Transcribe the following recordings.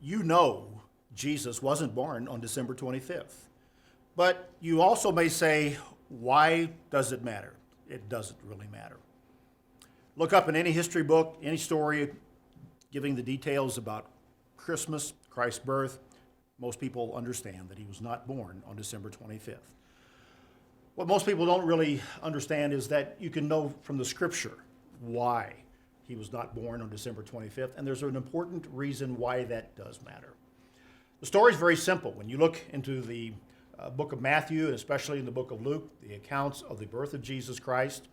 you know Jesus wasn't born on December 25th. But you also may say, why does it matter? It doesn't really matter. Look up in any history book, any story giving the details about Christmas, Christ's birth. Most people understand that he was not born on December 25th. What most people don't really understand is that you can know from the scripture why he was not born on December 25th, and there's an important reason why that does matter. The story is very simple. When you look into the book of Matthew, and especially in the book of Luke, the accounts of the birth of Jesus Christ,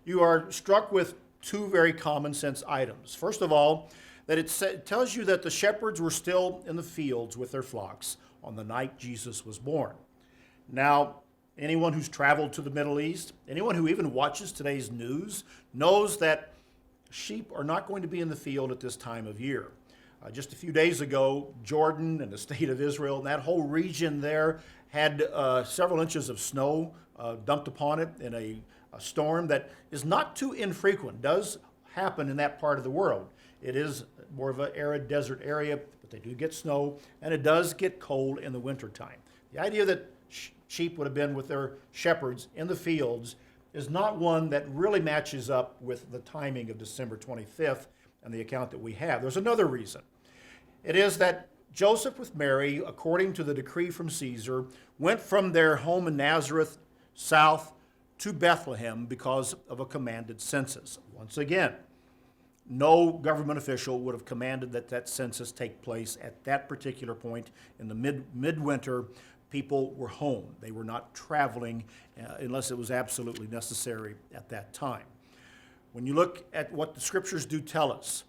you are struck with two very common sense items. First of all, that it tells you that the shepherds were still in the fields with their flocks on the night Jesus was born. Now, anyone who's traveled to the Middle East, anyone who even watches today's news, knows that sheep are not going to be in the field at this time of year. Just a few days ago, Jordan and the state of Israel and that whole region there had several inches of snow dumped upon it in a storm that is not too infrequent, does happen in that part of the world. It is more of an arid desert area, but they do get snow, and it does get cold in the wintertime. The idea that sheep would have been with their shepherds in the fields is not one that really matches up with the timing of December 25th and the account that we have. There's another reason. It is that Joseph with Mary, according to the decree from Caesar, went from their home in Nazareth south to Bethlehem because of a commanded census. Once again, no government official would have commanded that that census take place at that particular point in the midwinter. People were home. They were not traveling unless it was absolutely necessary at that time. When you look at what the scriptures do tell us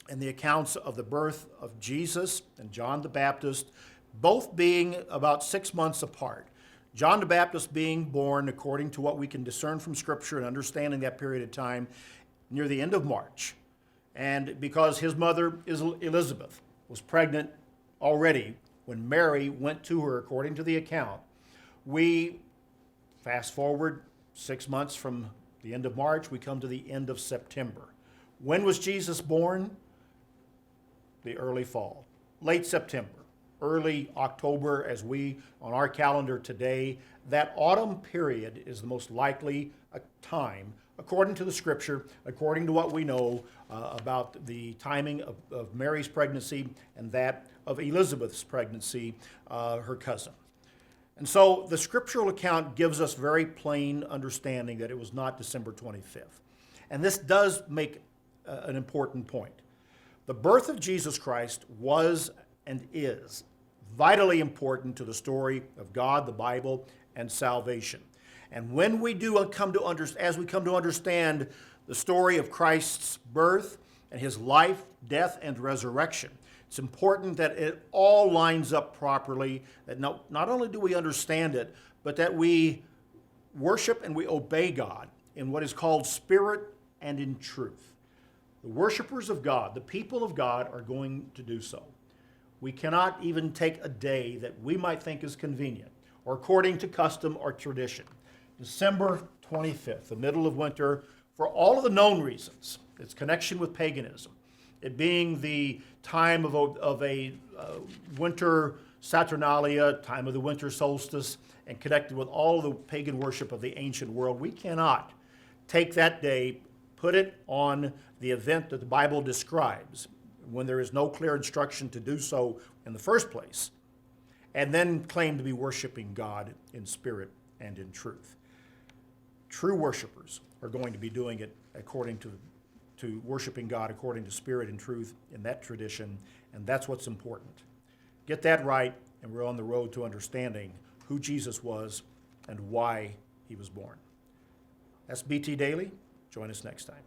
and the accounts of the birth of Jesus and John the Baptist, both being about 6 months apart, John the Baptist being born, according to what we can discern from Scripture and understanding that period of time, near the end of March. And because his mother, Elizabeth, was pregnant already when Mary went to her, according to the account, we fast forward 6 months from the end of March, we come to the end of September. When was Jesus born? The early fall, late September. Early October, as we on our calendar today, that autumn period is the most likely time, according to the scripture, according to what we know about the timing of Mary's pregnancy and that of Elizabeth's pregnancy, her cousin. And so the scriptural account gives us very plain understanding that it was not December 25th. And this does make an important point. The birth of Jesus Christ was and is vitally important to the story of God, the Bible, and salvation. And when we do come to understand the story of Christ's birth and his life, death, and resurrection, it's important that it all lines up properly, that not only do we understand it, but that we worship and we obey God in what is called spirit and in truth. The worshipers of God, the people of God, are going to do so. We cannot even take a day that we might think is convenient or according to custom or tradition. December 25th, the middle of winter, for all of the known reasons, its connection with paganism, it being the time of a winter Saturnalia, time of the winter solstice, and connected with all of the pagan worship of the ancient world, we cannot take that day, put it on the event that the Bible describes, when there is no clear instruction to do so in the first place, and then claim to be worshiping God in spirit and in truth. True worshipers are going to be doing it according to worshiping God according to spirit and truth in that tradition, and that's what's important. Get that right, and we're on the road to understanding who Jesus was and why he was born. That's BT Daily. Join us next time.